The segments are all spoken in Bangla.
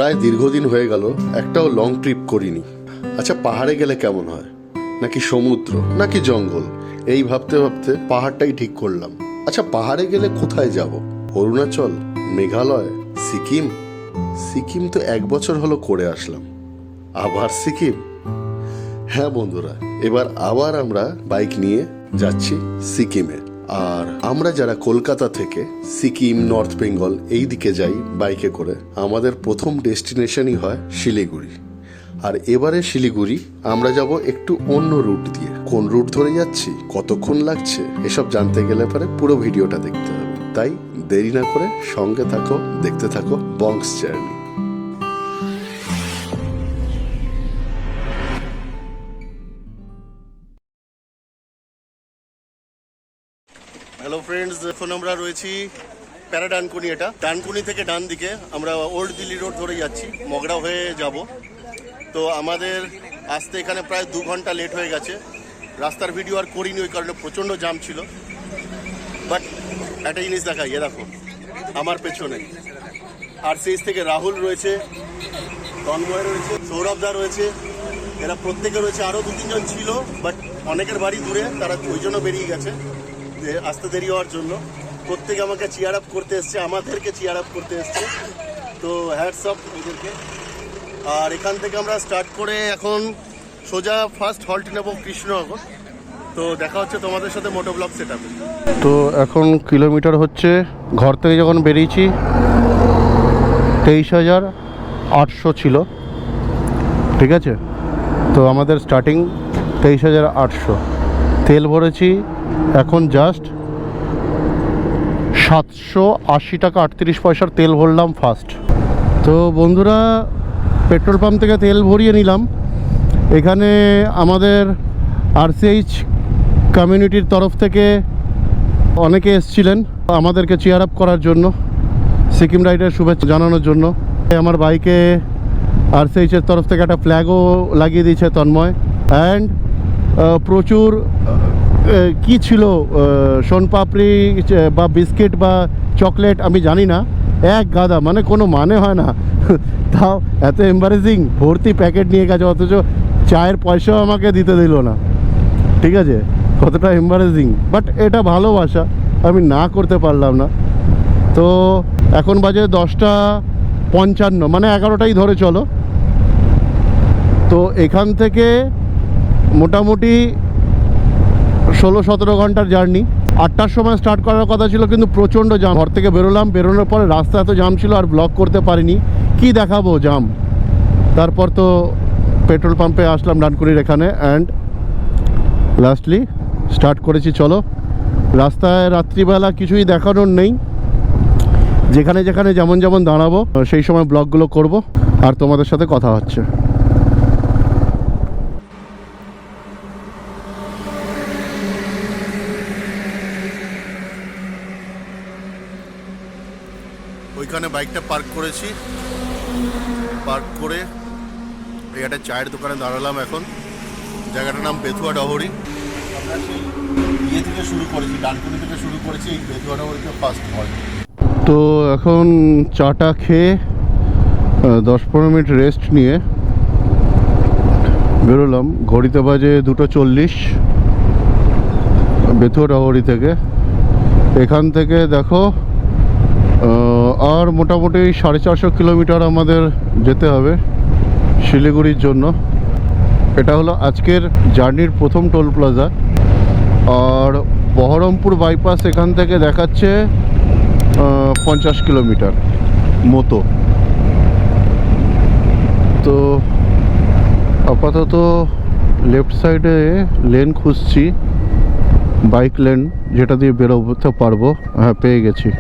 প্রায় দীর্ঘদিন হয়ে গেল একটাও লং ট্রিপ করিনি। আচ্ছা, পাহাড়ে গেলে কেমন হয়, নাকি সমুদ্র, নাকি জঙ্গল, এই ভাবতে ভাবতে পাহাড়টাই ঠিক করলাম। আচ্ছা, পাহাড়ে গেলে কোথায় যাব? অরুণাচল, মেঘালয়, সিকিম? সিকিম তো 1 বছর হলো করে আসলাম, আবার সিকিম? হ্যাঁ বন্ধুরা, এবার আবার আমরা বাইক নিয়ে যাচ্ছি সিকিমে। আর আমরা যারা কলকাতা থেকে সিকিম, নর্থ বেঙ্গল এই দিকে যাই বাইকে করে, আমাদের প্রথম ডেস্টিনেশনই হয় শিলিগুড়ি। আর এবারে শিলিগুড়ি আমরা যাব একটু অন্য রুট দিয়ে। কোন রুট ধরে যাচ্ছি, কতক্ষণ লাগছে, এসব জানতে গেলে পরে পুরো ভিডিওটা দেখতে হবে। তাই দেরি না করে সঙ্গে থাকো, দেখতে থাকো বংস জার্নি। হ্যালো ফ্রেন্ডস, এখন আমরা রয়েছি প্যারাডানকুনি। এটা ডানকুনি থেকে ডান দিকে আমরা ওল্ড দিল্লি রোড ধরে যাচ্ছি, মগরা হয়ে যাব। তো আমাদের আসতে এখানে প্রায় 2 ঘন্টা লেট হয়ে গেছে। রাস্তার ভিডিও আর করিনি, ওই কারণে প্রচণ্ড জাম ছিল। বাট একটা জিনিস দেখাই, এ দেখো আমার পেছনে আরসিএস থেকে রাহুল রয়েছে, তন্ময় রয়েছে, সৌরভদা রয়েছে, এরা প্রত্যেকে রয়েছে। আরও 2-3 জন ছিল, বাট অনেকের বাড়ি দূরে, তারা ওই জন্য বেরিয়ে গেছে, যে আসতে দেরি হওয়ার জন্য। প্রত্যেকে আমাকে চিয়ার আপ করতে এসছে, আমাদেরকে চিয়ার আপ করতে এসছে। তো হ্যাটস অফ ওদেরকে। আর এখান থেকে আমরা স্টার্ট করে এখন সোজা ফার্স্ট হল্ট নেব কৃষ্ণনগর। তো দেখা হচ্ছে তোমাদের সাথে মোটো ব্লগ সেট আপে। তো এখন কিলোমিটার হচ্ছে, ঘর থেকে যখন বেরিয়েছি 23,800 ছিল, ঠিক আছে? তো আমাদের স্টার্টিং 23,800। তেল ভরেছি এখন জাস্ট 780 টাকা 38 পয়সার তেল ভরলাম ফার্স্ট। তো বন্ধুরা, পেট্রোল পাম্প থেকে তেল ভরিয়ে নিলাম। এখানে আমাদের আরসিএইচ কমিউনিটির তরফ থেকে অনেকে এসেছিলেন আমাদেরকে চিয়ার আপ করার জন্য, সিকিম রাইডের শুভেচ্ছা জানানোর জন্য। আমার বাইকে আরসিএইচের তরফ থেকে একটা ফ্ল্যাগও লাগিয়ে দিয়েছে তন্ময়। অ্যান্ড প্রচুর কি ছিল, সোনপাপড়ি বা বিস্কিট বা চকলেট আমি জানি না, এক গাদা, মানে কোনো মানে হয় না। তাও এত এম্বারেসিং, ভর্তি প্যাকেট নিয়ে গেছে, অথচ চায়ের পয়সাও আমাকে দিতে দিল না। ঠিক আছে, কতটা এম্বারেসিং, বাট এটা ভালোবাসা, আমি না করতে পারলাম না। তো এখন বাজে 10:55, মানে 11টাই ধরে চলো। তো এখান থেকে মোটামুটি 16-17 ঘন্টার জার্নি। 8টার সময় স্টার্ট করার কথা ছিল, কিন্তু প্রচণ্ড জাম। ঘর থেকে বেরোলাম, বেরোনোর পরে রাস্তা এত জাম ছিল আর ব্লক করতে পারিনি, কি দেখাবো জাম। তারপর তো পেট্রোল পাম্পে আসলাম ডানকুনির এখানে, অ্যান্ড লাস্টলি স্টার্ট করেছি। চলো, রাস্তায় রাত্রিবেলা কিছুই দেখানোর নেই, যেখানে যেখানে যেমন যেমন দাঁড়াবো সেই সময় ব্লগগুলো করব, আর তোমাদের সাথে কথা হচ্ছে। ওইখানে বাইকটা পার্ক করেছি, পার্ক করে এই একটা চায়ের দোকানে দাঁড়ালাম। এখন জায়গাটার নাম বেথুয়া ডহরি। আমরা সেই ইয়ে থেকে শুরু করেছি, ডানকুনি থেকে শুরু করেছি, এই বেথুয়া ডহরিতে ফার্স্ট হল্ট। তো এখন চাটা খেয়ে 10-15 মিনিট রেস্ট নিয়ে বেরোলাম। ঘড়িতে বাজে 2:40 বেথুয়া ডহরি থেকে। এখান থেকে দেখো আর মোটামুটি 450 কিলোমিটার আমাদের যেতে হবে শিলিগুড়ির জন্য। এটা হলো আজকের জার্নির প্রথম টোল প্লাজা। আর বহরমপুর বাইপাস এখান থেকে দেখাচ্ছে 50 কিলোমিটার মতো। তো আপাতত লেফট সাইডে লেন খুঁজছি, বাইক লেন, যেটা দিয়ে বেরোতে পারবো। হ্যাঁ, পেয়ে গেছি।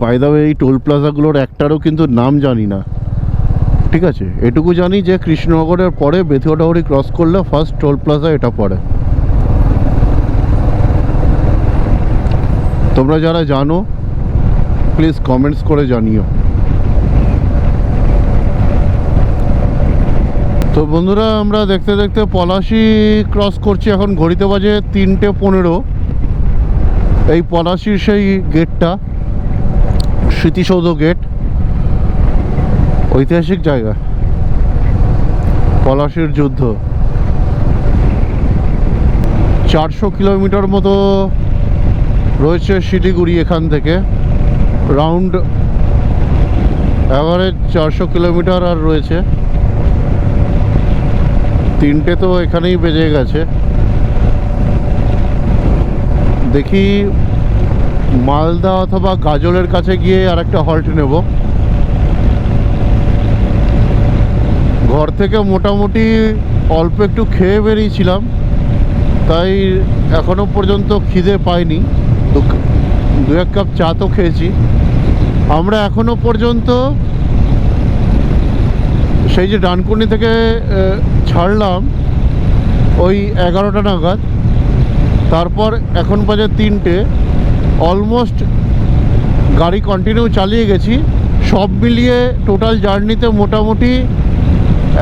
বাই দ্য ওয়ে, এই টোল প্লাজাগুলোর একটারও কিন্তু নাম জানি না, ঠিক আছে? এটুকু জানি যে কৃষ্ণনগরের পরে বেথুয়া ডহরি ক্রস করলে ফার্স্ট টোল প্লাজা এটা পড়ে। তোমরা যারা জানো প্লিজ কমেন্টস করে জানিও। তো বন্ধুরা আমরা দেখতে দেখতে পলাশী ক্রস করছি, এখন ঘড়িতে বাজে 3:15। এই পলাশীর সেই গেটটা, স্মৃতিসৌধ গেট, ঐতিহাসিক জায়গা, পলাশীর যুদ্ধ। 400 কিলোমিটার মতো রয়েছে শিলিগুড়ি এখান থেকে, রাউন্ড অ্যাভারেজ 400 কিলোমিটার আর রয়েছে। 3টে তো এখানেই বেজে গেছে। দেখি মালদা অথবা গাজলের কাছে গিয়ে আর একটা হল্ট নেব। ঘর থেকে মোটামুটি অল্প একটু খেয়ে বেরিয়েছিলাম, তাই এখনো পর্যন্ত খিদে পাইনি। 2-1 কাপ চা তো খেয়েছি। আমরা এখনো পর্যন্ত সেই যে ডানকুনি থেকে ছাড়লাম ওই 11টা নাগাদ, তারপর এখন বাজে 3টে, অলমোস্ট গাড়ি কন্টিনিউ চালিয়ে গেছি। সব মিলিয়ে টোটাল জার্নিতে মোটামুটি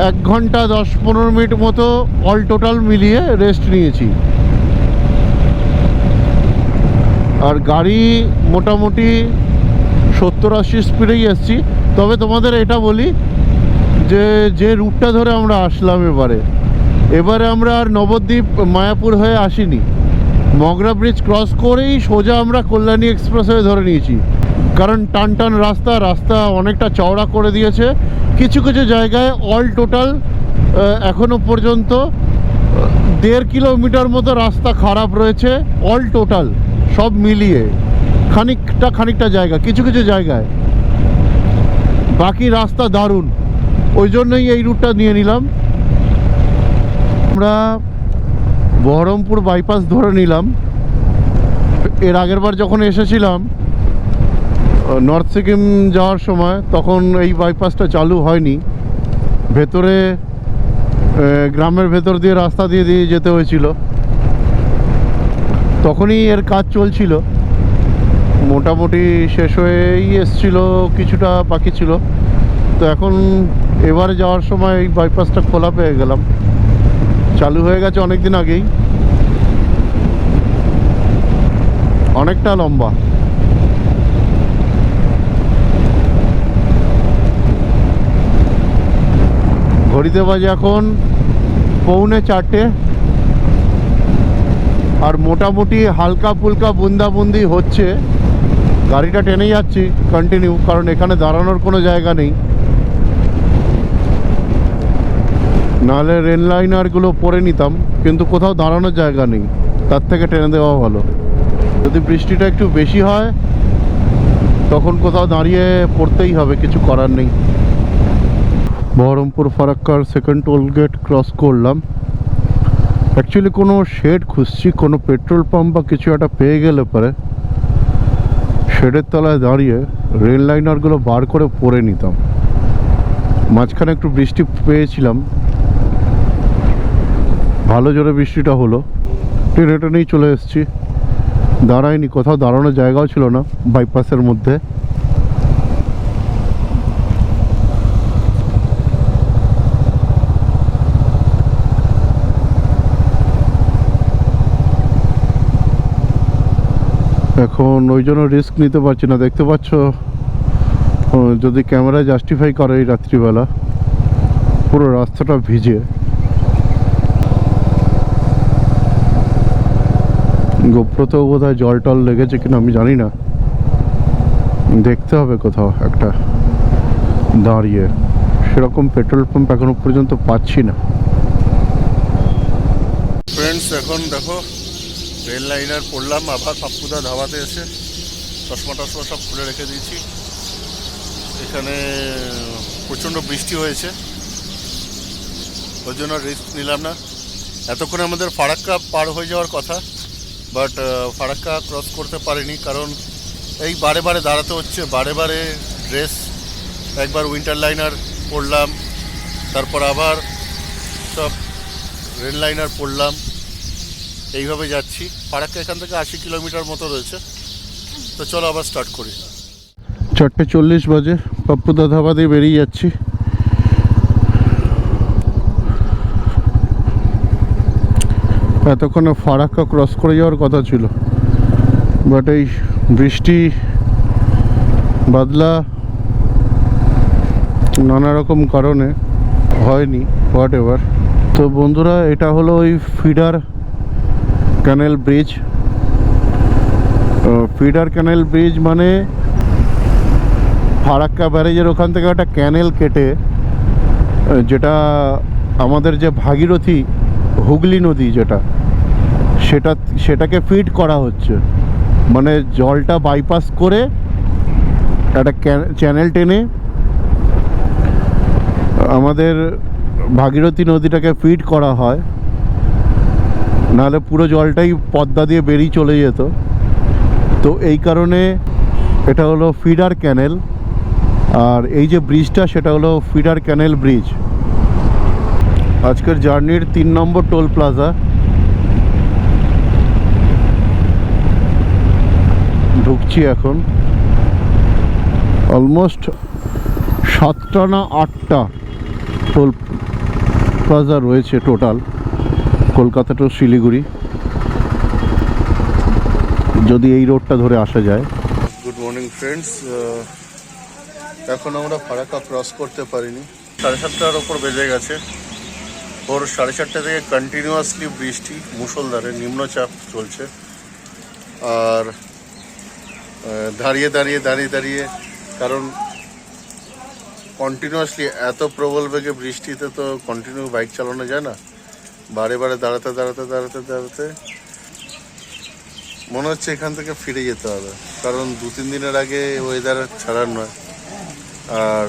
1 ঘন্টা 10-15 মিনিট মতো অল টোটাল মিলিয়ে রেস্ট নিয়েছি। আর গাড়ি মোটামুটি 70-80 স্পিডেই এসছি। তবে তোমাদের এটা বলি যে রুটটা ধরে আমরা আসলাম এবারে আমরা আর নবদ্বীপ মায়াপুর হয়ে আসিনি, মগরা ব্রিজ ক্রস করেই সোজা আমরা কল্যাণী এক্সপ্রেসওয়ে ধরে নিয়েছি। কারণ টান রাস্তা অনেকটা চওড়া করে দিয়েছে। কিছু কিছু জায়গায় অল টোটাল এখনো পর্যন্ত 1.5 কিলোমিটার মতো রাস্তা খারাপ রয়েছে, অল টোটাল সব মিলিয়ে। খানিকটা জায়গা, কিছু কিছু জায়গায়, বাকি রাস্তা দারুণ। ওই জন্যই এই রুটটা নিয়ে নিলাম। আমরা বহরমপুর বাইপাস ধরে নিলাম। এর আগের বার যখন এসেছিলাম নর্থ সিকিম যাওয়ার সময়, তখন এই বাইপাসটা চালু হয়নি। ভেতরে গ্রামের ভেতর দিয়ে রাস্তা দিয়ে যেতে হয়েছিল। তখনই এর কাজ চলছিল, মোটামুটি শেষ হয়েই এসছিল, কিছুটা বাকি ছিল। তো এখন এবারে যাওয়ার সময় এই বাইপাসটা খোলা পেয়ে গেলাম, চালু হয়ে গেছে অনেক দিন আগেই। অনেকটা লম্বা। ঘড়িতে বাজে এখন 3:45, আর মোটামুটি হালকা ফুলকা বুন্দাবুন্দি হচ্ছে। গাড়িটা টেনে যাচ্ছি কন্টিনিউ, কারণ এখানে দাঁড়ানোর কোনো জায়গা নেই, নাহলে রেল লাইনারগুলো পরে নিতাম, কিন্তু কোথাও দাঁড়ানোর জায়গা নেই, তার থেকে টেনে দেওয়া ভালো। যদি বৃষ্টিটা একটু বেশি হয় তখন কোথাও দাঁড়িয়ে পড়তেই হবে, কিছু করার নেই। বহরমপুর ফারাক্কার সেকেন্ড টোল গেট ক্রস করলাম। অ্যাকচুয়ালি কোনো শেড খুঁজছি, কোনো পেট্রোল পাম্প বা কিছু একটা পেয়ে গেলে পরে শেডের তলায় দাঁড়িয়ে রেল লাইনারগুলো বার করে পরে নিতাম। মাঝখানে একটু বৃষ্টি পেয়েছিলাম, ভালো জোরে বৃষ্টিটা হলো, টেনেই চলে এসেছি। দাঁড়ায়নি, কোথাও দাঁড়ানোর জায়গাও ছিল না বাইপাসের মধ্যে। এখন ওই জন্য রিস্ক নিতে পারছি না। দেখতে পাচ্ছ, যদি ক্যামেরা জাস্টিফাই করে এই রাত্রিবেলা, পুরো রাস্তাটা ভিজে। গোপ্রতেও বোধহয় জল টল লেগেছে কিনা আমি জানি না, দেখতে হবে কোথাও একটা দাঁড়িয়ে। সেরকম পেট্রোল পাম্প এখনো পর্যন্ত পাচ্ছি না। ফ্রেন্ডস, এখন দেখো রেল লাইনার পড়লাম আবার পাপ্পুদা ধাবাতে এসে। চশমা টশমা সব খুলে রেখে দিয়েছি। এখানে প্রচণ্ড বৃষ্টি হয়েছে, ওই জন্য রিস্ক নিলাম না। এতক্ষণে আমাদের ফারাক্কা পার হয়ে যাওয়ার কথা, বাট ফারাক্কা ক্রস করতে পারিনি, কারণ এই বারে দাঁড়াতে হচ্ছে, বারে ড্রেস। একবার উইন্টার লাইনার পরলাম, তারপর আবার সব রেল লাইনার পরলাম, এইভাবে যাচ্ছি। ফারাক্কা এখান থেকে 80 কিলোমিটার মতো রয়েছে। তো চলো আবার স্টার্ট করি। 4:40 বাজে, পাপ্পুদা ধাবা দিয়ে বেরিয়ে যাচ্ছি। এতক্ষণে ফারাক্কা ক্রস করে যাওয়ার কথা ছিল, বাট এই বৃষ্টি বাদলা নানা রকম কারণে হয়নি, হোয়াট এভার। তো বন্ধুরা, এটা হলো ওই ফিডার ক্যানেল ব্রিজ। ফিডার ক্যানেল ব্রিজ মানে ফারাক্কা ব্যারেজের ওখান থেকে একটা ক্যানেল কেটে, যেটা আমাদের যে ভাগীরথী হুগলি নদী যেটা, সেটাকে ফিড করা হচ্ছে। মানে জলটা বাইপাস করে একটা চ্যানেল টেনে আমাদের ভাগীরথী নদীটাকে ফিড করা হয়, নাহলে পুরো জলটাই পদ্মা দিয়ে বেরিয়ে চলে যেত। তো এই কারণে এটা হলো ফিডার ক্যানেল, আর এই যে ব্রিজটা সেটা হলো ফিডার ক্যানেল ব্রিজ। আজকের জার্নির 3 নম্বর টোল প্লাজা। ঢুকছি এখন। অলমোস্ট 7টা না 8টা টোল প্লাজা রয়েছে টোটাল কলকাতা টু শিলিগুড়ি, যদি এই রোডটা ধরে আসা যায়। গুড মর্নিং ফ্রেন্ডস, এখন আমরা ফারাক্কা ক্রস করতে পারিনি। 7:30টার ওপর বেজে গেছে। ভোর 4:30 থেকে কন্টিনিউয়াসলি বৃষ্টি, মুষলধারে নিম্নচাপ চলছে। আর দাঁড়িয়ে দাঁড়িয়ে দাঁড়িয়ে দাঁড়িয়ে, কারণ কন্টিনিউয়াসলি এত প্রবল বেগে বৃষ্টিতে তো কন্টিনিউ বাইক চালানো যায় না। বারে বারে দাঁড়াতে দাঁড়াতে দাঁড়াতে দাঁড়াতে মনে হচ্ছে এখান থেকে ফিরে যেতে হবে, কারণ 2-3 দিনের আগে ওয়েদার ছাড়ার নয়। আর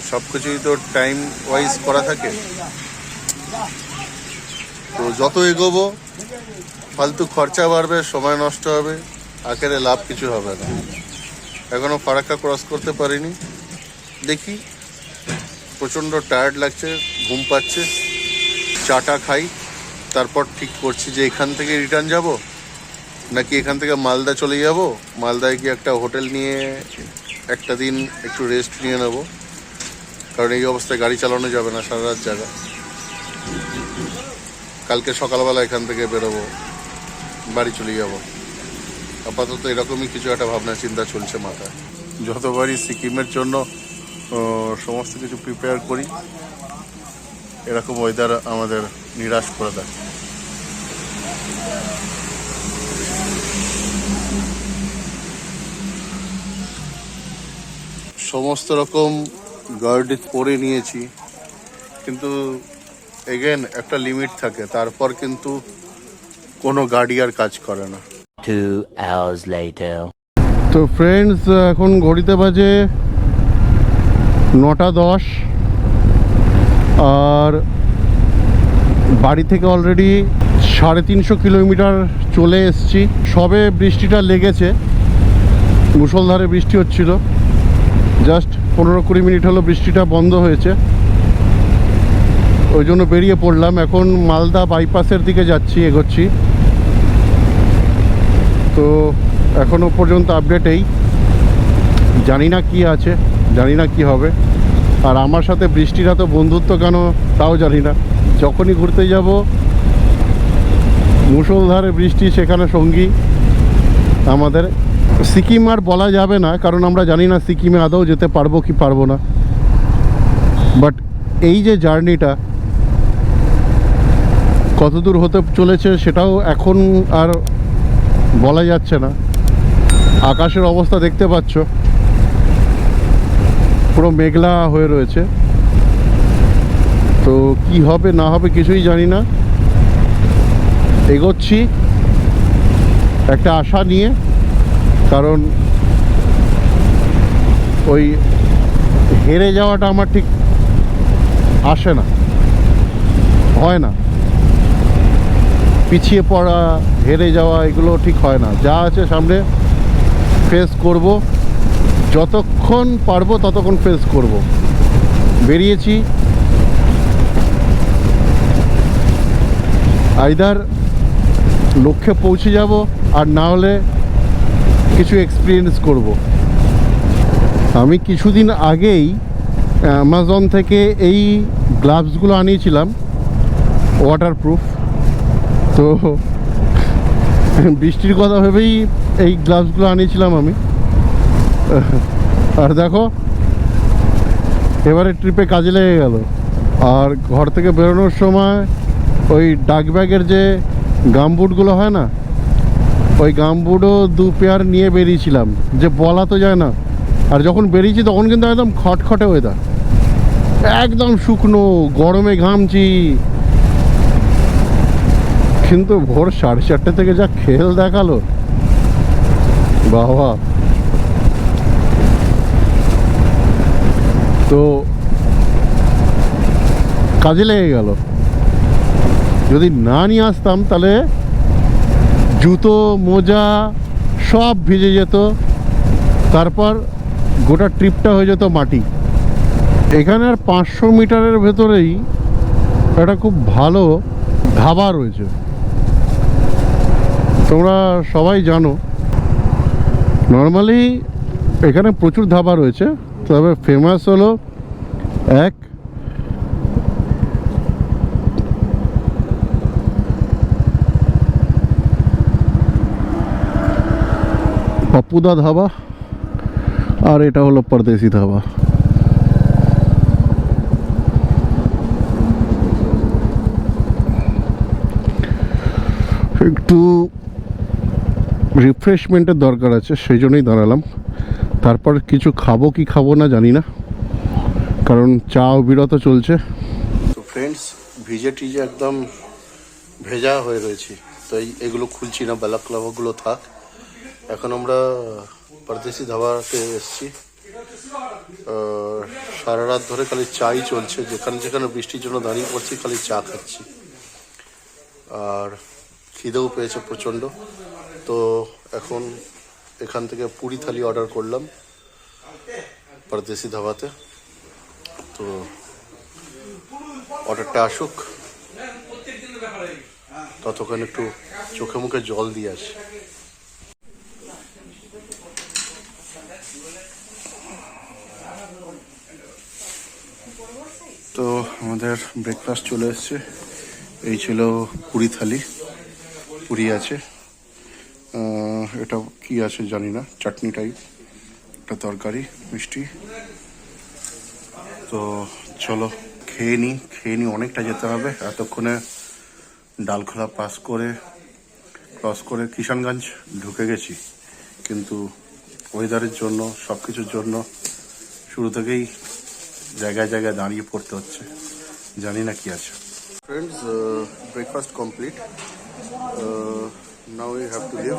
সব কিছুই তো টাইম ওয়াইজ করা থাকে, তো যত এগোবো ফালতু খরচা বাড়বে, সময় নষ্ট হবে, আখেরে লাভ কিছু হবে না। এখনও ফারাক্কা ক্রস করতে পারিনি। দেখি, প্রচণ্ড টায়ার্ড লাগছে, ঘুম পাচ্ছে, চাটা খাই, তারপর ঠিক করছি যে এখান থেকে রিটার্ন যাব নাকি এখান থেকে মালদা চলে যাব। মালদায় গিয়ে একটা হোটেল নিয়ে একটা দিন একটু রেস্ট নিয়ে নেব, কারণ এই অবস্থায় গাড়ি চালানো যাবে না সারা রাত জায়গা। কালকে সকালবেলা এখান থেকে বেরোবো, বাড়ি চলে যাব। আপাতত এরকমই কিছু একটা ভাবনা চিন্তা চলছে মাথায়। যতবারই সিকিমের জন্য সমস্ত কিছু প্রিপেয়ার করি, এরকম ওয়েদার আমাদের নিরাশ করে দেয়। সমস্ত রকম গার্ড পরে নিয়েছি, কিন্তু এগেন একটা লিমিট থাকে, তারপর কিন্তু কোনো গাড়ি আর কাজ করে না। 2 hours later. তো ফ্রেন্ডস, এখন ঘড়িতে বাজে 9:10, আর বাড়ি থেকে অলরেডি 350 কিলোমিটার চলে এসেছি। সবে বৃষ্টিটা লেগেছে, মুষলধারে বৃষ্টি হচ্ছিল। জাস্ট 15-20 মিনিট হলো বৃষ্টিটা বন্ধ হয়েছে, ওই জন্য বেরিয়ে পড়লাম। এখন মালদা বাইপাসের দিকে যাচ্ছি, এগোচ্ছি। তো এখনও পর্যন্ত আপডেট এই, জানি না কি আছে, জানি না কি হবে। আর আমার সাথে বৃষ্টিরা তো বন্ধুত্ব কেন তাও জানি না। যখনই ঘুরতে যাব মুষলধারে বৃষ্টি সেখানে সঙ্গী আমাদের। সিকিম আর বলা যাবে না, কারণ আমরা জানি না সিকিমে আদৌ যেতে পারবো কি পারবো না। বাট এই যে জার্নিটা কতদূর হতে চলেছে সেটাও এখন আর বলা যাচ্ছে না। আকাশের অবস্থা দেখতে পাচ্ছ, পুরো মেঘলা হয়ে রয়েছে। তো কি হবে না হবে কিছুই জানি না। এগোচ্ছি একটা আশা নিয়ে, কারণ ওই হেরে যাওয়াটা আমার ঠিক আসে না, হয় না। পিছিয়ে পড়া, হেরে যাওয়া, এগুলো ঠিক হয় না। যা আছে সামনে ফেস করব, যতক্ষণ পারবো ততক্ষণ ফেস করব। বেরিয়েছি, আইদার লক্ষ্যে পৌঁছে যাব, আর না হলে কিছু এক্সপিরিয়েন্স করব। আমি কিছুদিন আগেই অ্যামাজন থেকে এই গ্লাভসগুলো আনিয়েছিলাম, ওয়াটারপ্রুফ। তো বৃষ্টির কথা ভেবেই এই গ্লাভসগুলো আনিয়েছিলাম আমি। আর দেখো এবারে ট্রিপে কাজে লেগে গেল। আর ঘর থেকে বেরোনোর সময় ওই ডাক ব্যাগের যে গামবুটগুলো হয় না, ওই গামবুটও 2 পেয়ার নিয়ে বেরিয়েছিলাম, যে বলা তো যায় না। আর যখন বেরিয়েছি তখন কিন্তু একদম খটখটে ওয়েদার, একদম শুকনো, গরমে ঘামছি। কিন্তু ভোর 4:30 থেকে যা খেল দেখালো, বাবা। তো কাজে লেগে গেল। যদি না নিয়ে আসতাম তাহলে জুতো মোজা সব ভিজে যেত, তারপর গোটা ট্রিপটা হয়ে যেত মাটি। এখানে আর 500 মিটারের ভেতরেই একটা খুব ভালো ধাবা রয়েছে, তোমরা সবাই জানো। নর্মালি এখানে প্রচুর ধাবা রয়েছে, তবে ফেমাস হলো এক পপ্পুদা ধাবা, আর এটা হলো পরদেশি ধাবা। একটু রিফ্রেশমেন্টের দরকার আছে, সেই জন্যই দাঁড়ালাম। তারপর কিছু খাবো কি খাবো না জানি না, কারণ চা বিরত চলছে। তো ফ্রেন্ডস, ভিজে টিজে একদম ভেজা হয়ে রয়েছি, তো এগুলো খুলছি না, বালাক্লাভাগুলো থাক। এখন আমরা পরদেশি ধাবাতে এসেছি। সারা রাত ধরে খালি চাই চলছে, যেখানে যেখানে বৃষ্টির জন্য দাঁড়িয়ে পড়ছি খালি চা খাচ্ছি। আর খিদেও পেয়েছে প্রচণ্ড। তো এখন এখান থেকে পুরি থালি অর্ডার করলাম পরদেশি ধাবাতে। তো অর্ডারটা আসুক, ততক্ষণ একটু চোখে মুখে জল দিয়ে আসি। তো আমাদের ব্রেকফাস্ট চলে এসছে। এই ছিল পুরি থালি, পুরি আছে, এটা কি আছে জানি না, চাটনি টাইপ, একটা তরকারি, মিষ্টি। তো চলো খেয়ে নিই, অনেকটা যেতে হবে। এতক্ষণে ডালখোলা ক্রস করে কিষানগঞ্জ ঢুকে গেছি, কিন্তু ওয়েদারের জন্য, সব কিছুর জন্য শুরু থেকেই জায়গায় জায়গায় দাঁড়িয়ে পড়তে হচ্ছে, জানি না কি আছে। Friends, breakfast complete, now we have to leave.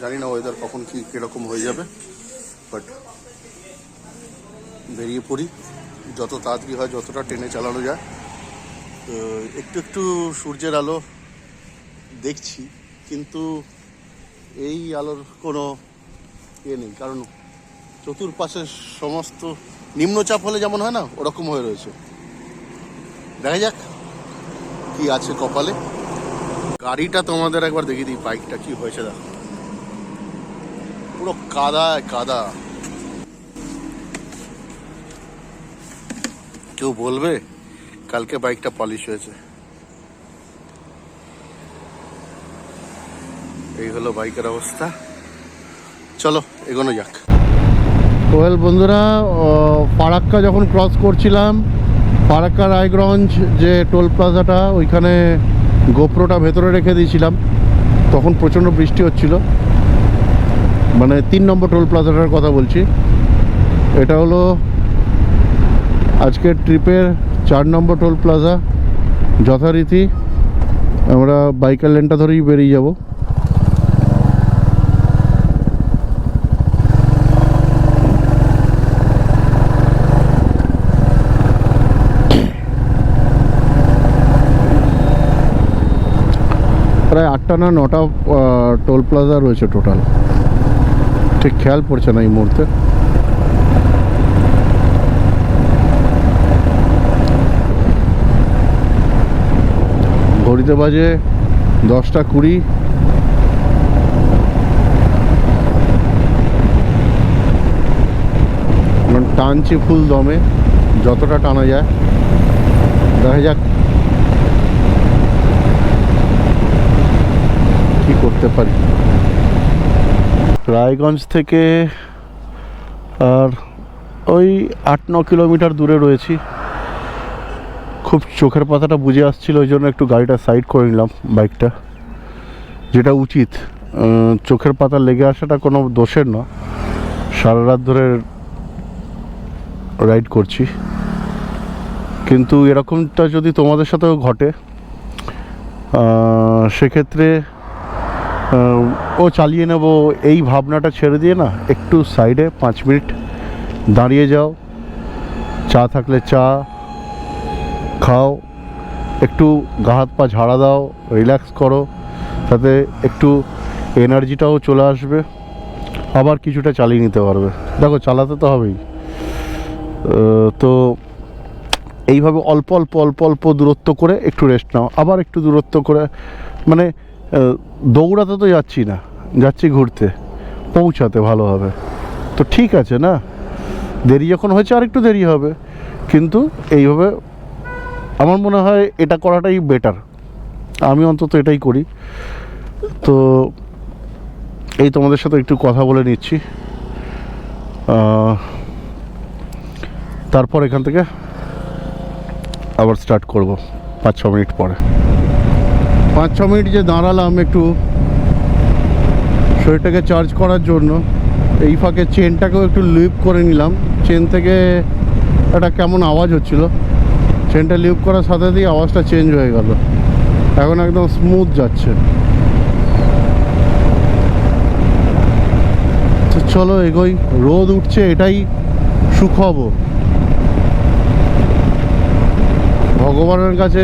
জানি না ওয়েদার কখন কীরকম হয়ে যাবে, বাট বেরিয়ে পড়ি। যত তাড়াতাড়ি হয়, যতটা ট্রেনে চালানো যায়। একটু একটু সূর্যের আলো দেখছি, কিন্তু এই আলোর কোনো নেই, কারণ চতুর্পাশে সমস্ত নিম্নচাপ হলে যেমন হয় না, ওরকম হয়ে রয়েছে। দেখা যাক কি আছে কপালে। গাড়িটা তোমাদের একবার দেখিয়ে দিই, বাইকটা কি হয়েছে দেখো, পুরো কাদা। কেউ বলবে কালকে বাইকটা পলিশ হয়েছে। এই হলো বাইকের অবস্থা। চলো এগোনো যাক। ওয়েল বন্ধুরা, ফারাক্কা যখন ক্রস করছিলাম, ফারাক্কা রায়গঞ্জ যে টোল প্লাজাটা, ওইখানে গোপ্রোটা ভেতরে রেখে দিয়েছিলাম। তখন প্রচণ্ড বৃষ্টি হচ্ছিল, মানে 3 নম্বর টোল প্লাজাটার কথা বলছি। এটা হলো আজকের ট্রিপের 4 নম্বর টোল প্লাজা। যথারীতি আমরা বাইকের লেনটা ধরেই বেরিয়ে যাব। প্রায় 8টা না 9টা টোল প্লাজা রয়েছে টোটাল, ঠিক খেয়াল পড়ছে না এই মুহূর্তে। ঘড়িতে বাজে 10টা 20। টানছি ফুল দমে, যতটা টানা যায়। দেখা যাক করতে পারি। রায়গঞ্জ থেকে আর ওই 8-9 কিলোমিটার দূরে রয়েছি। খুব চোখের পাতাটা বুঝে আসছিল, ওই জন্য একটু গাড়িটা সাইড করে নিলাম, বাইকটা, যেটা উচিত। চোখের পাতা লেগে আসাটা কোনো দোষের না, সারা রাত ধরে রাইড করছি। কিন্তু এরকমটা যদি তোমাদের সাথেও ঘটে, সেক্ষেত্রে ও চালিয়ে নেব এই ভাবনাটা ছেড়ে দিয়ে না, একটু সাইডে 5 মিনিট দাঁড়িয়ে যাও, চা থাকলে চা খাও, একটু গা হাত পা ঝাড়া দাও, রিল্যাক্স করো, তাতে একটু এনার্জিটাও চলে আসবে, আবার কিছুটা চালিয়ে নিতে পারবে। দেখো, চালাতে তো হবেই। তো এইভাবে অল্প অল্প অল্প অল্প দূরত্ব করে একটু রেস্ট নাও, আবার একটু দূরত্ব করে, মানে দৌড়াতে তো যাচ্ছি না, যাচ্ছি ঘুরতে, পৌঁছাতে ভালোভাবে। তো ঠিক আছে না, দেরি যখন হয়েছে আর একটু দেরি হবে, কিন্তু এইভাবে আমার মনে হয় এটা করাটাই বেটার। আমি অন্তত এটাই করি। তো এই তোমাদের সাথে একটু কথা বলে নিচ্ছি, তারপর এখান থেকে আবার স্টার্ট করব 5-6 মিনিট পরে। 5-6 মিনিট যে দাঁড়ালাম একটু শরীরটাকে চার্জ করার জন্য, এই ফাঁকে চেনটাকেও একটু লিপ করে নিলাম। চেন থেকে একটা কেমন আওয়াজ হচ্ছিল, চেনটা লিপ করার সাথে দিয়ে আওয়াজটা চেঞ্জ হয়ে গেল, এখন একদম স্মুথ যাচ্ছে। তো চলো এগোই, রোদ উঠছে, এটাই সুখবর। ভগবানের কাছে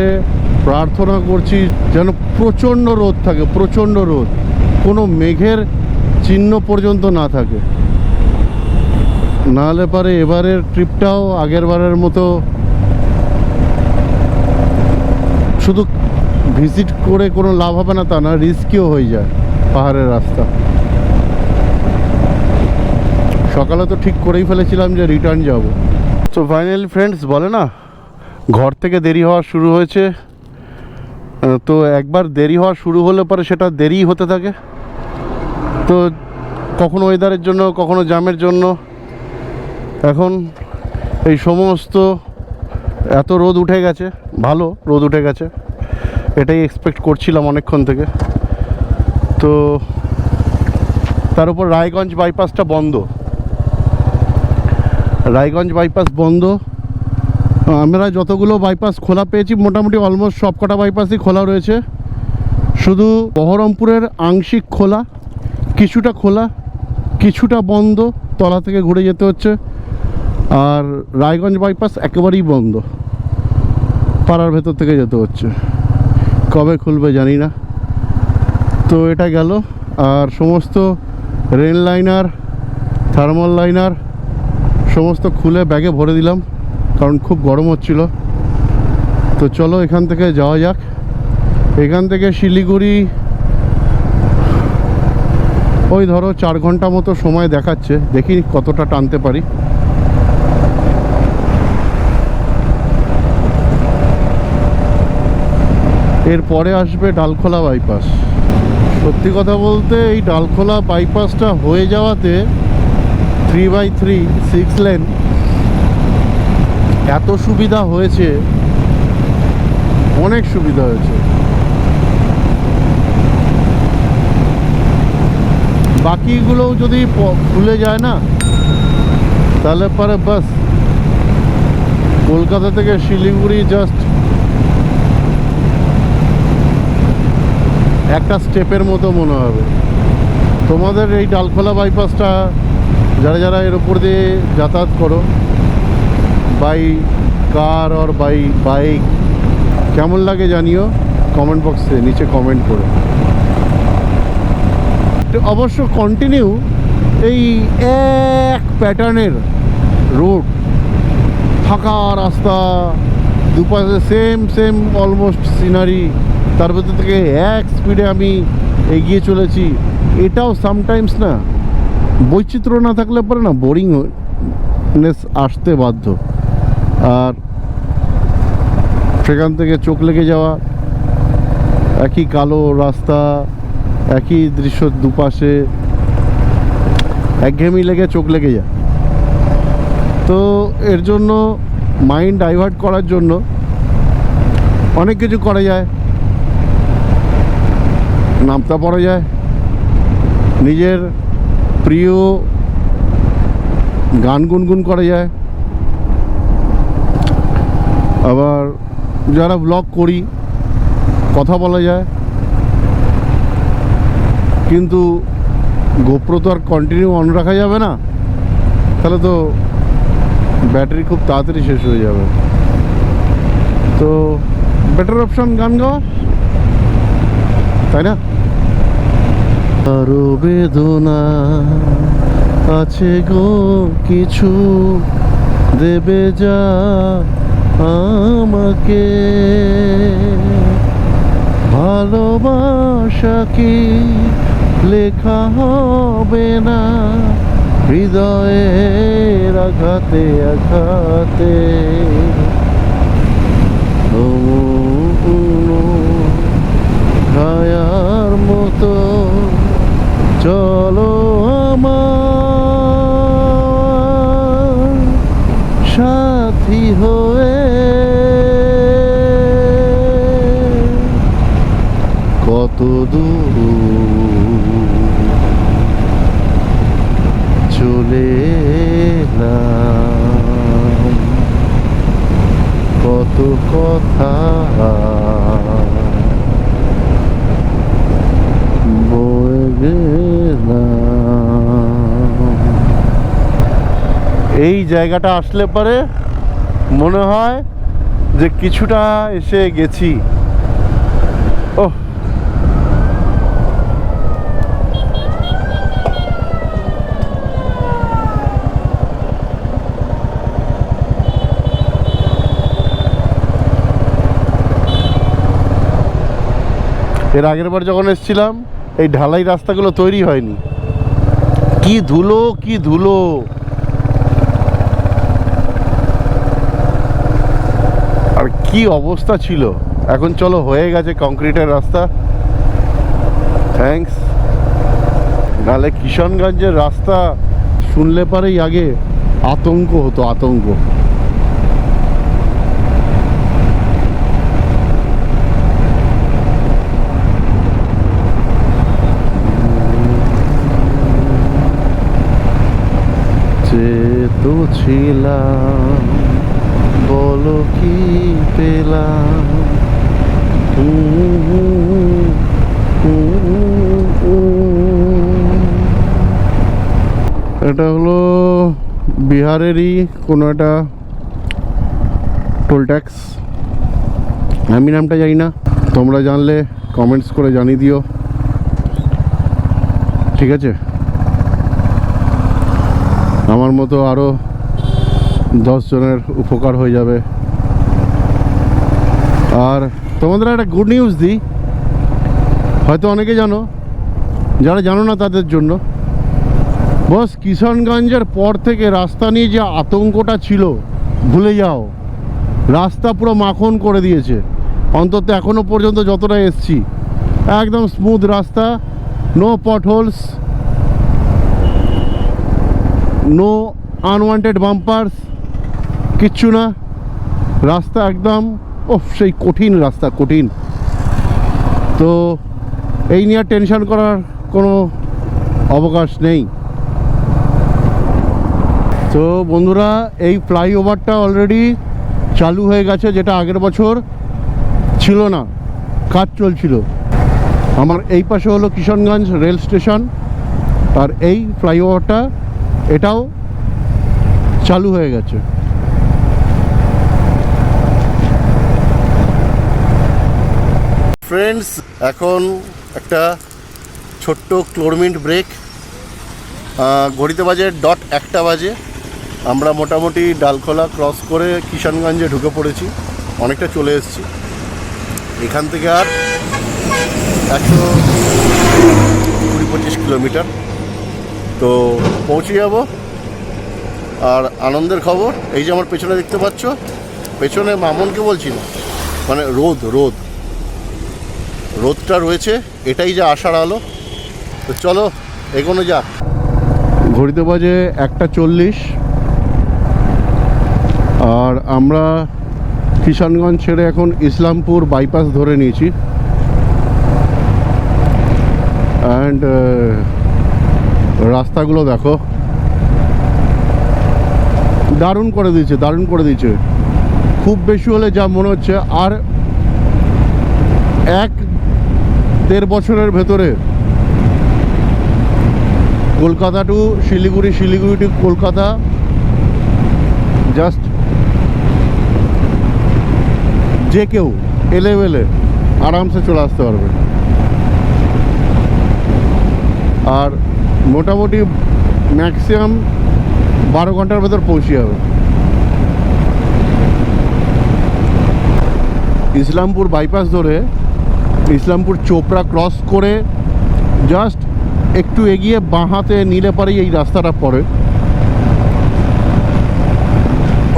প্রার্থনা করছি যেন প্রচণ্ড রোদ থাকে, প্রচণ্ড রোদ, কোনো মেঘের চিহ্ন পর্যন্ত না থাকে, নাহলে পারে এবারের ট্রিপটাও আগের বারের মতো শুধু ভিজিট করে কোনো লাভ হবে না তা না, রিস্কিও হয়ে যায় পাহাড়ের রাস্তা। সকালে তো ঠিক করেই ফেলেছিলাম যে রিটার্ন যাব। তো ফাইনালি ফ্রেন্ডস, বলে না ঘর থেকে দেরি হওয়া শুরু হয়েছে, তো একবার দেরি হওয়া শুরু হলে পরে সেটা দেরি হতে থাকে। তো কখনো ওয়েদারের জন্য, কখনো জ্যামের জন্য, এখন এই সমস্ত এত রোদ উঠে গেছে, ভালো রোদ উঠে গেছে, এটাই এক্সপেক্ট করছিলাম অনেকক্ষণ থেকে। তো তার উপর রায়গঞ্জ বাইপাসটা বন্ধ, রায়গঞ্জ বাইপাস বন্ধ। আমরা যতগুলো বাইপাস খোলা পেয়েছি মোটামুটি অলমোস্ট সব কটা বাইপাসই খোলা রয়েছে, শুধু বহরমপুরের আংশিক খোলা, কিছুটা খোলা, কিছুটা বন্ধ, তলা থেকে ঘুরে যেতে হচ্ছে। আর রায়গঞ্জ বাইপাস একেবারেই বন্ধ, পাড়ার ভেতর থেকে যেতে হচ্ছে, কবে খুলবে জানি না। তো এটা গেল। আর সমস্ত রেল লাইনার, থার্মাল লাইনার সমস্ত খুলে ব্যাগে ভরে দিলাম, কারণ খুব গরম হচ্ছিল। তো চলো এখান থেকে যাওয়া যাক। এখান থেকে শিলিগুড়ি ওই ধরো 4 ঘন্টা মতো সময় দেখাচ্ছে, দেখি কতটা টানতে পারি। এরপরে আসবে ডালখোলা বাইপাস। সত্যি কথা বলতে এই ডালখোলা বাইপাসটা হয়ে যাওয়াতে 3x3 6 লেন এত সুবিধা হয়েছে, অনেক সুবিধা হয়েছে। বাকিগুলোও যদি খুলে যায় না, তাহলে পরে বাস কলকাতা থেকে শিলিগুড়ি জাস্ট একটা স্টেপের মতো মনে হবে। তোমাদের এই ডালখোলা বাইপাসটা যারা যারা এর উপর দিয়ে যাতায়াত করো, বাই কার আর বাই বাইক, কেমন লাগে জানিও কমেন্ট বক্সে নিচে কমেন্ট করো। অবশ্য কন্টিনিউ এই এক প্যাটার্নের রোড, ফাঁকা রাস্তা, দুপাশে সেম সেম অলমোস্ট সিনারি, তার ভেতর থেকে এক স্পিডে আমি এগিয়ে চলেছি, এটাও সামটাইমস না বৈচিত্র্য না থাকলে পরে না বোরিংনেস আসতে বাধ্য। আর সেখান থেকে চোখ লেগে যাওয়া, একই কালো রাস্তা, একই দৃশ্য দুপাশে, একঘেয়েমি লেগে চোখ লেগে যায়। তো এর জন্য মাইন্ড ডাইভার্ট করার জন্য অনেক কিছু করা যায়। নামতা পড়া যায়, নিজের প্রিয় গান গুনগুন করা যায়, আবার যারা ব্লগ করি কথা বলা যায়। কিন্তু গোপ্রো তো আর কন্টিনিউ অন রাখা যাবে না, তাহলে তো ব্যাটারি খুব তাড়াতাড়ি শেষ হয়ে যাবে। তো বেটার অপশন গান গাওয়া, তাই না? আরো বেদনা আছে গো কিছু, দেবে যা আমাকে, ভালোবাসা কি লেখা হবে না হৃদয়ের আঘাতে আঘাতে। ছায়ার মতো চলো আমার সাথী হয়ে, কত দূর চলে এলাম, কত কথা বয়ে গেলাম। এই জায়গাটা আসলে পরে মনে হয় যে কিছুটা এসে গেছি। ওহ, এর আগের বার যখন এসেছিলাম এই ঢালাই রাস্তাগুলো তৈরি হয়নি। কি ধুলো, কি ধুলো! আর কি অবস্থা ছিল। এখন চলো হয়ে গেছে কংক্রিটের রাস্তা, থ্যাঙ্কস। নাহলে কিষানগঞ্জের রাস্তা শুনলে পরেই আগে আতঙ্ক হতো, আতঙ্ক। তো ছিলাম, বলো কি পেলাম, এটা হলো বিহারেরই কোনো একটা টোল ট্যাক্স, আমি নামটা জানি না, তোমরা জানলে কমেন্টস করে জানিয়ে দিও, ঠিক আছে? আমার মতো আরও 10 জনের উপকার হয়ে যাবে। আর তোমাদের একটা গুড নিউজ দিই, হয়তো অনেকে জানো, যারা জানো না তাদের জন্য। বস, কিষানগঞ্জের পর থেকে রাস্তা নিয়ে যে আতঙ্কটা ছিল ভুলে যাও। রাস্তা পুরো মাখন করে দিয়েছে, অন্তত এখনো পর্যন্ত যতটা এসছি একদম স্মুথ রাস্তা, নো পটহোলস, নো আনওয়ান্টেড বাম্পার্স, কিচ্ছু না। রাস্তা একদম সেই কঠিন রাস্তা, কঠিন। তো এই নিয়ে টেনশন করার কোনো অবকাশ নেই। তো বন্ধুরা, এই ফ্লাইওভারটা অলরেডি চালু হয়ে গেছে, যেটা আগের বছর ছিল না, কাজ চলছিল। আমার এই পাশে হলো কিষানগঞ্জ রেল স্টেশন, আর এই ফ্লাইওভারটা এটাও চালু হয়ে গেছে। ফ্রেন্ডস, এখন একটা ছোট্ট ক্লোরমিন্ট ব্রেক, ঘড়িতে বাজে .1 বাজে। আমরা মোটামুটি ডালখোলা ক্রস করে কিষানগঞ্জে ঢুকে পড়েছি, অনেকটা চলে এসেছি। এখান থেকে আর 120-25 কিলোমিটার তো পৌঁছে যাব। আর আনন্দের খবর, এই যে আমার পেছনে দেখতে পাচ্ছ, পেছনে মামনকে বলছি না, মানে রোদটা রয়েছে, এটাই যে আশার আলো। তো চলো এগোনো যাক। ঘড়িতে বাজে 1:40 আর আমরা কিষানগঞ্জ ছেড়ে এখন ইসলামপুর বাইপাস ধরে নিয়েছি। অ্যান্ড রাস্তাগুলো দেখো, দারুণ করে দিয়েছে, দারুণ করে দিয়েছে। খুব বেশি হলে যা মনে হচ্ছে আর 1-1.5 বছরের ভেতরে Kolkata to Siliguri, Siliguri to Kolkata just যে কেউ এলেভেলে আরামসে চলে আসতে পারবে। আর মোটামুটি ম্যাক্সিমাম 12 ঘন্টার ভেতর পৌঁছে যাবে। ইসলামপুর বাইপাস ধরে ইসলামপুর চোপড়া ক্রস করে জাস্ট একটু এগিয়ে বাঁ হাতে নিলে পারেই এই রাস্তাটা পড়ে।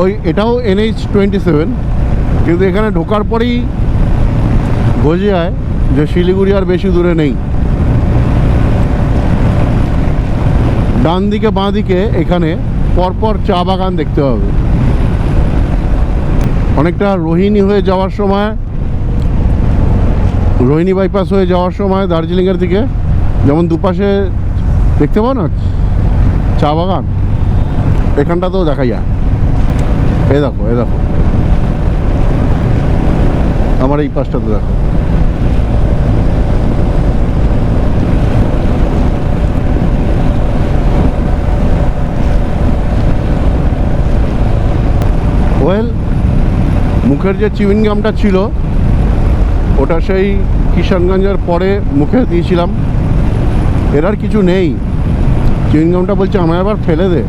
ওই এটাও NH-27, কিন্তু এখানে ঢোকার পরেই বোঝা যায় যে শিলিগুড়ি আর বেশি দূরে নেই। ডান দিকে বাঁ দিকে এখানে পরপর চা বাগান দেখতে হবে। অনেকটা রোহিণী হয়ে যাওয়ার সময়, রোহিণী বাইপাস হয়ে যাওয়ার সময় দার্জিলিংয়ের দিকে যেমন দুপাশে দেখতে পাও না চা বাগান, এখানটাতেও দেখা যায়। এ দেখো, এ দেখো, আমার এই পাশটাতে দেখো। ওয়েল, মুখের যে চিউইং গামটা ছিল ওটা সেই কিষানগঞ্জের পরে মুখে দিয়েছিলাম। এর আর কিছু নেই। চিউইং গামটা বলছে আমায় আবার ফেলে দে,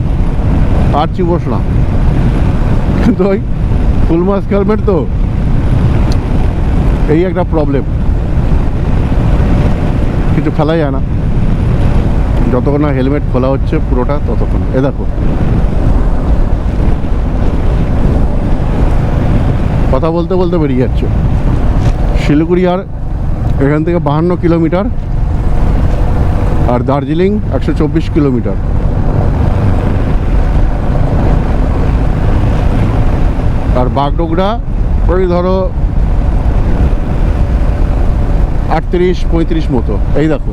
আর চিবোস না। কিন্তু ওই ফুল মাস্ক হেলমেট তো, এই একটা প্রবলেম, কিছু ফেলা যায় না যতক্ষণ না হেলমেট খোলা হচ্ছে পুরোটা ততক্ষণ। এ দেখো, কথা বলতে বলতে বেরিয়ে যাচ্ছে। শিলিগুড়ি আর এখান থেকে 52 কিলোমিটার, আর দার্জিলিং 124 কিলোমিটার। আর বাগডোগরা ওই ধরো 38-35 মতো। এই দেখো,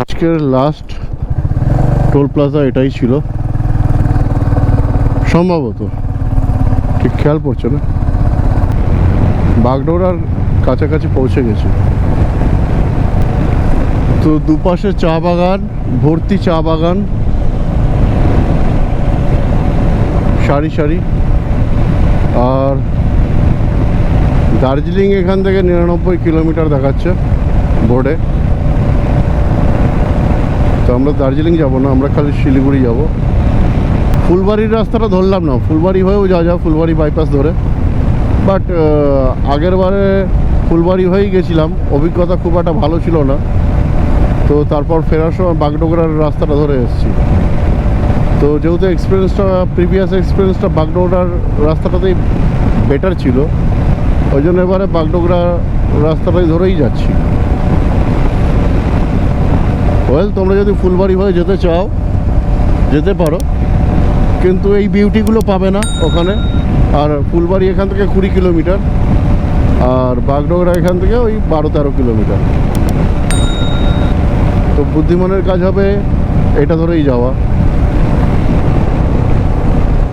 আজকের লাস্ট টোল প্লাজা এটাই ছিল সম্ভবত, ঠিক খেয়াল পড়ছে না। বাগডোগরার কাছাকাছি পৌঁছে গেছে। তো দুপাশে চা বাগান, ভর্তি চা বাগান, সারি সারি। আর দার্জিলিং এখান থেকে 99 কিলোমিটার দেখাচ্ছে বোর্ডে। তো আমরা দার্জিলিং যাব না, আমরা খালি শিলিগুড়ি যাব। ফুলবাড়ির রাস্তাটা ধরলাম না, ফুলবাড়ি হয়েও যাওয়া যায় ফুলবাড়ি বাইপাস ধরে। বাট আগের বারে ফুলবাড়ি হয়েই গেছিলাম, অভিজ্ঞতা খুব একটা ভালো ছিল না। তো তারপর ফেরার সময় বাগডোগরার রাস্তাটা ধরে এসেছি। তো যেহেতু এক্সপিরিয়েন্সটা, প্রিভিয়াস এক্সপিরিয়েন্সটা বাগডোগরার রাস্তাটাতেই বেটার ছিল, ওই জন্য এবারে বাগডোগরা রাস্তাটাই ধরেই যাচ্ছি। ওয়েল, তোমরা যদি ফুলবাড়ি হয়ে যেতে চাও যেতে পারো, কিন্তু এই বিউটিগুলো পাবে না ওখানে। আর ফুলবাড়ি এখান থেকে 20 কিলোমিটার, আর বাগডোগরা এখান থেকে ওই 12-13 কিলোমিটার। তো বুদ্ধিমানের কাজ হবে এটা ধরেই যাওয়া।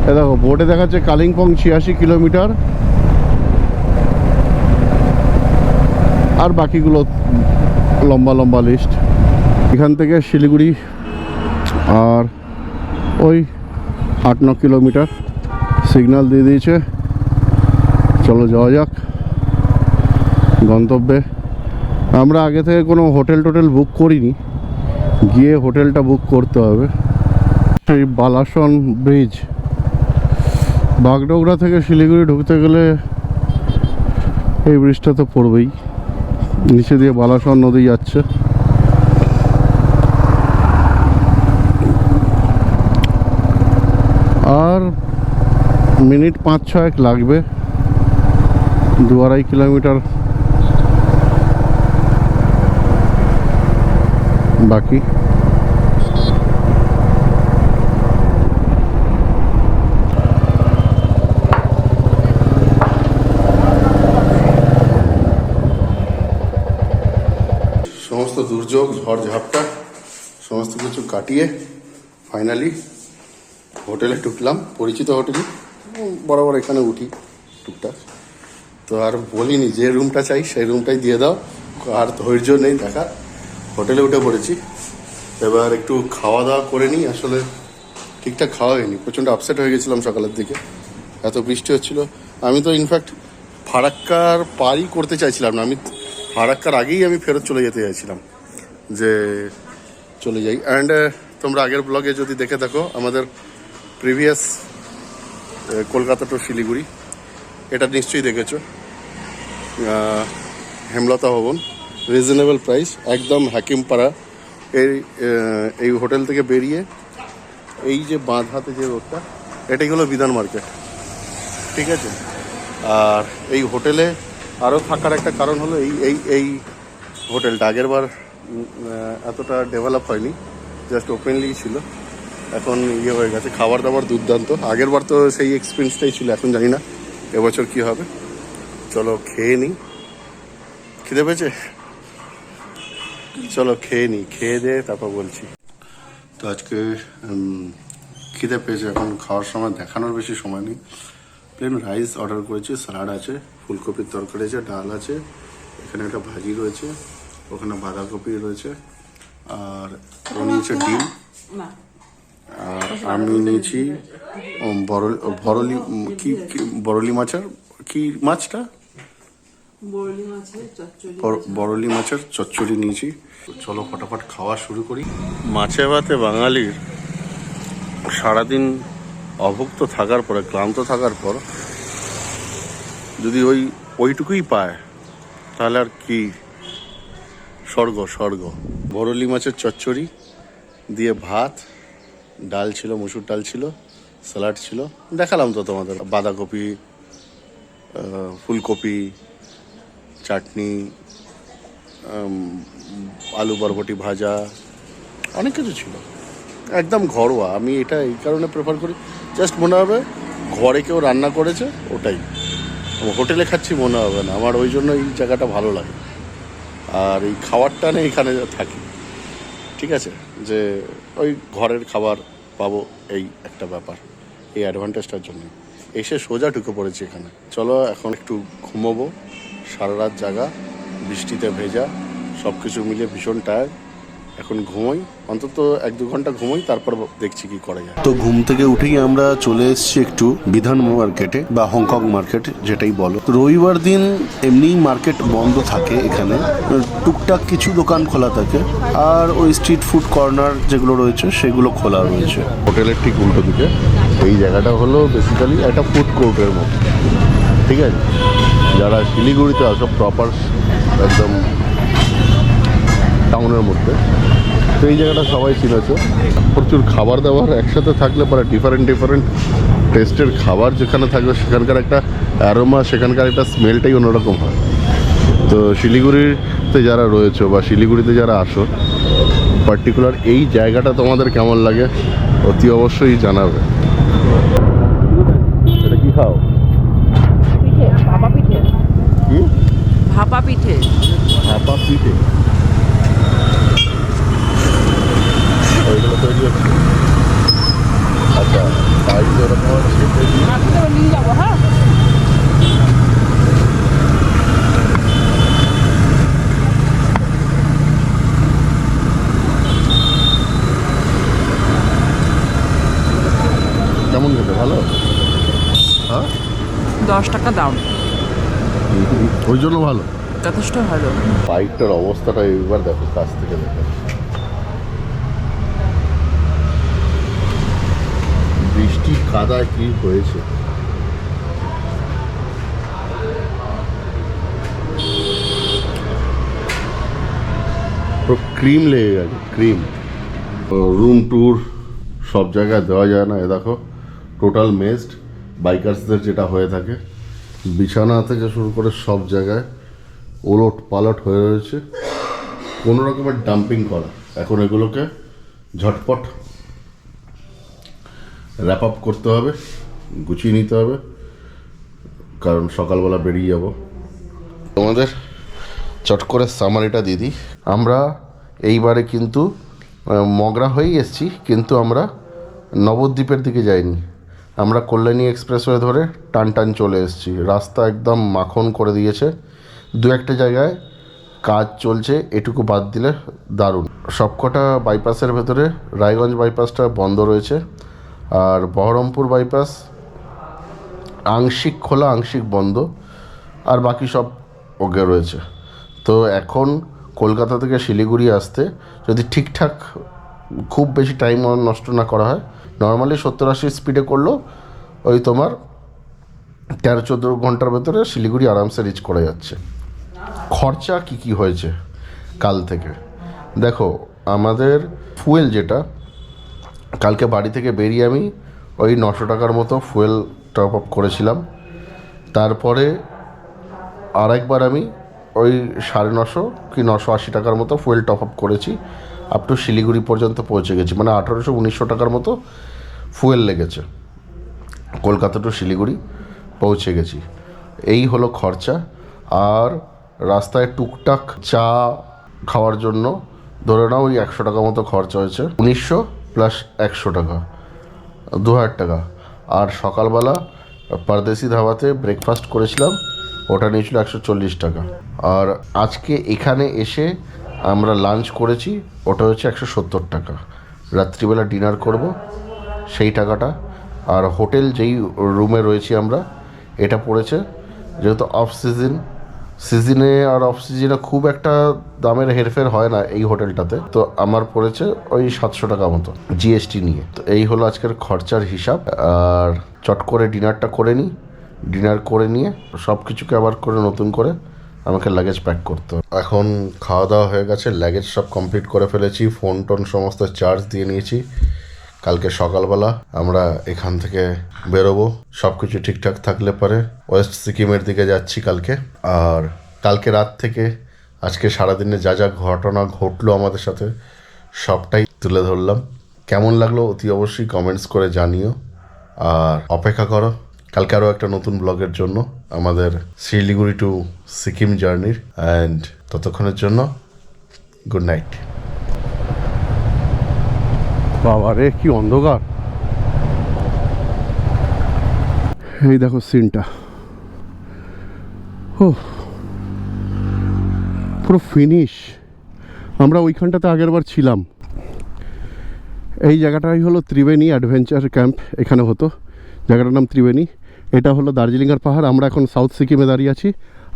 এ দেখো, বোর্ডে দেখাচ্ছে কালিম্পং 86 কিলোমিটার, আর বাকিগুলো লম্বা লম্বা লিস্ট। এখান থেকে শিলিগুড়ি আর ওই 8-9 কিলোমিটার সিগন্যাল দিয়ে দিয়েছে। চলো যাওয়া যাক গন্তব্যে। আমরা আগে থেকে কোনো হোটেল টোটেল বুক করিনি, গিয়ে হোটেলটা বুক করতে হবে। এই বালাসন ব্রিজ, বাগডোগরা থেকে শিলিগুড়ি ঢুকতে গেলে এই ব্রিজটা তো পড়বেই। নিচে দিয়ে বালাসন নদী যাচ্ছে। আর মিনিট 5-6 লাগবে, 2-2.5 কিলোমিটার বাকি। সমস্ত দুর্যোগ, ঝড় ঝাপটা সমস্ত কিছু কাটিয়ে ফাইনালি হোটেলে ঢুকলাম। পরিচিত হোটেলে, বরাবর এখানে উঠি টুকটাক। তো আর বলিনি, যে রুমটা চাই সেই রুমটাই দিয়ে দাও, আর ধৈর্য নেই দেখার। হোটেলে উঠে পড়েছি, এবার একটু খাওয়া দাওয়া করে নিই। আসলে ঠিকঠাক খাওয়া হয়নি, প্রচণ্ড আপসেট হয়ে গেছিলাম সকালের দিকে, এত বৃষ্টি হচ্ছিল। আমি তো ইনফ্যাক্ট ফারাক্কার পারই করতে চাইছিলাম না, আমি ফারাক্কার আগেই আমি ফেরত চলে যেতে চাইছিলাম, যে চলে যাই। অ্যান্ড তোমরা আগের ব্লগে যদি দেখে থাকো, আমাদের প্রিভিয়াস কলকাতা টু শিলিগুড়ি, এটা নিশ্চয়ই দেখেছো। হেমলতা ভবন, রিজনেবল প্রাইস, একদম হাকিমপাড়া। এই হোটেল থেকে বেরিয়ে এই যে বাঁ হাতে যে রোডটা, এটাই হলো বিধান মার্কেট, ঠিক আছে। আর এই হোটেলে আরও থাকার একটা কারণ হলো এই হোটেলটা আগের বার এতটা ডেভেলপ হয়নি, জাস্ট ওপেনলি ছিল, এখন ইয়ে হয়ে গেছে। খাবার দাবার দুর্দান্ত, আগের বার তো সেই এক্সপিরিয়েন্সটাই ছিল, এখন জানি না এবছর কী হবে। চলো খেয়ে নিই, খিদে পেয়েছে, চলো খেয়ে নিই, খেয়ে দিয়ে তারপর বলছি। তো আজকে খিদে পেয়েছে, এখন খাওয়ার সময় দেখানোর বেশি সময় নেই। প্লেন রাইস অর্ডার করেছি, স্যালাড আছে, ফুলকপির তরকারি আছে, ডাল আছে, এখানে একটা ভাজি রয়েছে, ওখানে বাঁধাকপি রয়েছে, আর ও নিয়েছে ডিম, আর আমি নিয়েছি বরলি মাছের কি মাছটা বরলি মাছের চচ্চড়ি নিয়েছি। চলো ফটাফট খাওয়া শুরু করি। মাছে ভাতে বাঙালির সারাদিন অভুক্ত থাকার পরে, ক্লান্ত থাকার পর যদি ওইটুকুই পায়, তাহলে আর কি স্বর্গ স্বর্গ। বরলি মাছের চচ্চড়ি দিয়ে ভাত, ডাল ছিল, মুসুর ডাল ছিল, স্যালাড ছিল, দেখালাম তো তোমাদের, বাঁধাকপি, ফুলকপি, চাটনি, আলু বরবটি ভাজা, অনেক কিছু ছিল, একদম ঘরোয়া। আমি এটা এই কারণে প্রেফার করি, জাস্ট মনে হবে ঘরে কেউ রান্না করেছে, ওটাই। হোটেলে খাচ্ছি মনে হবে না আমার, ওই জন্য এই জায়গাটা ভালো লাগে। আর এই খাবারটা নেই এখানে থাকি, ঠিক আছে, যে ওই ঘরের খাবার পাবো, এই একটা ব্যাপার, এই অ্যাডভান্টেজটার জন্য এসে সোজা ঢুকে পড়েছি এখানে। চলো এখন একটু ঘুমোবো, সারা রাত জাগা, বৃষ্টিতে ভেজা, সব কিছু মিলিয়ে ভীষণ টায়ার্ড। এখন ঘুমোই, অন্তত 1-2 ঘন্টা ঘুমোই, তারপর দেখছি কি করা যায়। তো ঘুম থেকে উঠেই আমরা চলে এসেছি একটু বিধান মার্কেটে, বা হংকং মার্কেট যেটাই বলো। রবিবার দিন এমনিই মার্কেট বন্ধ থাকে, এখানে টুকটাক কিছু দোকান খোলা থাকে, আর ওই স্ট্রিট ফুড কর্নার যেগুলো রয়েছে সেগুলো খোলা রয়েছে। হোটেলের ঠিক উল্টো দিকে এই জায়গাটা হলো বেসিক্যালি একটা ফুড কোর্টের মতো, ঠিক আছে। যারা শিলিগুড়িতে আসো, প্রপার একদম টাউনের মধ্যে, তো এই জায়গাটা সবাই চিনেছে। প্রচুর খাবার দাবার একসাথে থাকলে পরে ডিফারেন্ট টেস্টের খাবার যেখানে থাকবে, সেখানকার একটা অ্যারোমা, সেখানকার একটা স্মেলটাই অন্যরকম হয়। তো শিলিগুড়িতে যারা রয়েছে বা শিলিগুড়িতে যারা আসো, পার্টিকুলার এই জায়গাটা তোমাদের কেমন লাগে অতি অবশ্যই জানাবে। এটা কি খাও? পিঠে, ভাপা পিঠে। কি ভাপা পিঠে? ভাপা পিঠে, ওইগুলো তৈরি হচ্ছে। আচ্ছা, সাইজ এরকম আছে, নিয়ে যাবো। হ্যাঁ, কেমন খেতে? ভালো? হ্যাঁ, 10 টাকা দাম, ওই জন্য ভালো, যথেষ্ট ভালো। বাইকটার অবস্থাটা এবার দেখো, কাছ থেকে দেখো, বৃষ্টি কাদা কি হয়েছে। ক্রিম লেগে গেছে, ক্রিম। রুম ট্যুর সব জায়গায় দেওয়া যায় না, এ দেখো টোটাল মেসড, বাইকার্সদের যেটা হয়ে থাকে, বিছানা থেকে শুরু করে সব জায়গায় ওলট পালট হয়ে রয়েছে, কোনো রকমের ডাম্পিং করা। এখন এগুলোকে ঝটপট র্যাপ আপ করতে হবে, গুছিয়ে নিতে হবে, কারণ সকালবেলা বেরিয়ে যাব। তোমাদের চট করে সামারিটা দিয়ে দিই। আমরা এইবারে কিন্তু মগরা হয়েই এসেছি, কিন্তু আমরা নবদ্বীপের দিকে যাইনি। আমরা কল্যাণী এক্সপ্রেসওয়ে ধরে টান টান চলে এসেছি। রাস্তা একদম মাখন করে দিয়েছে, দু একটা জায়গায় কাজ চলছে, এটুকু বাদ দিলে দারুণ। সবকটা বাইপাসের ভেতরে রায়গঞ্জ বাইপাসটা বন্ধ রয়েছে, আর বহরমপুর বাইপাস আংশিক খোলা আংশিক বন্ধ, আর বাকি সব ওকে রয়েছে। তো এখন কলকাতা থেকে শিলিগুড়ি আসতে যদি ঠিকঠাক খুব বেশি টাইম নষ্ট না করা হয়, নর্মালি 70-80 স্পিডে করলেও ওই তোমার 13-14 ঘন্টার ভেতরে শিলিগুড়ি আরামসে রিচ করে যাচ্ছে। খরচা কি হয়েছে কাল থেকে দেখো। আমাদের ফুয়েল যেটা, কালকে বাড়ি থেকে বেরিয়ে আমি ওই 900 টাকার মতো ফুয়েল টপ আপ করেছিলাম। তারপরে আরেকবার আমি ওই 950 কি 980 টাকার মতো ফুয়েল টপ আপ করেছি, আপ টু শিলিগুড়ি পর্যন্ত পৌঁছে গেছি। মানে 1800-1900 টাকার মতো ফুয়েল লেগেছে, কলকাতা টু শিলিগুড়ি পৌঁছে গেছি। এই হলো খরচা। আর রাস্তায় টুকটাক চা খাওয়ার জন্য ধরে নাও ওই 100 টাকা মতো খরচা হয়েছে। 1900 প্লাস 100 টাকা, 2000 টাকা। আর সকালবেলা পারদেশি ধাবাতে ব্রেকফাস্ট করেছিলাম, ওটা নিয়েছিল 140 টাকা। আর আজকে এখানে এসে আমরা লাঞ্চ করেছি, ওটা হচ্ছে 170 টাকা। রাত্রিবেলা ডিনার করব, সেই টাকাটা। আর হোটেল যেই রুমে রয়েছি আমরা, এটা পড়েছে, যেহেতু অফ সিজনে আর অফ সিজনে খুব একটা দামের হেরফের হয় না এই হোটেলটাতে, তো আমার পড়েছে ওই 700 টাকা মতো জিএসটি নিয়ে। তো এই হলো আজকের খরচার হিসাব। আর চট করে ডিনারটা করে নিই, ডিনার করে নিয়ে সব কিছুকে আবার করে নতুন করে আমাকে লাগেজ প্যাক করতে হবে। এখন খাওয়া দাওয়া হয়ে গেছে, লাগেজ সব কমপ্লিট করে ফেলেছি, ফোন টোন সমস্ত চার্জ দিয়ে নিয়েছি। কালকে সকালবেলা আমরা এখান থেকে বেরোবো, সব কিছু ঠিকঠাক থাকলে পরে ওয়েস্ট সিকিমের দিকে যাচ্ছি কালকে। আর কালকে রাত থেকে আজকে সারাদিনে যা যা ঘটনা ঘটলো আমাদের সাথে সবটাই তুলে ধরলাম। কেমন লাগলো অতি অবশ্যই কমেন্টস করে জানিও। আর অপেক্ষা করো কালকে আরও একটা নতুন ব্লগের জন্য, আমাদের শিলিগুড়ি টু সিকিম জার্নির। অ্যান্ড ততক্ষণের জন্য গুড নাইট। বাবা রে, কি অন্ধকার! এই দেখো সিনটা, ও পুরো ফিনিশ। আমরা ওইখানটাতে আগেরবার ছিলাম। এই জায়গাটাই হলো ত্রিবেণী অ্যাডভেঞ্চার ক্যাম্প, এখানে হতো। জায়গাটার নাম ত্রিবেণী। এটা হলো দার্জিলিংয়ের পাহাড়। আমরা এখন সাউথ সিকিমে দাঁড়িয়ে আছি,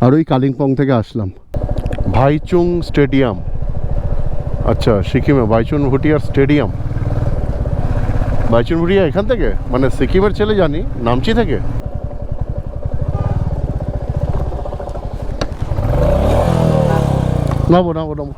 আর ওই কালিম্পং থেকে আসলাম। ভাইচুং স্টেডিয়াম, আচ্ছা সিকিমে ভাইচুং ভুটিয়ার স্টেডিয়াম। ভাইচুং ভুটিয়া এখান থেকে, মানে সিকিমের ছেলে জানি, নামচি থেকে। নামো নামো নামো।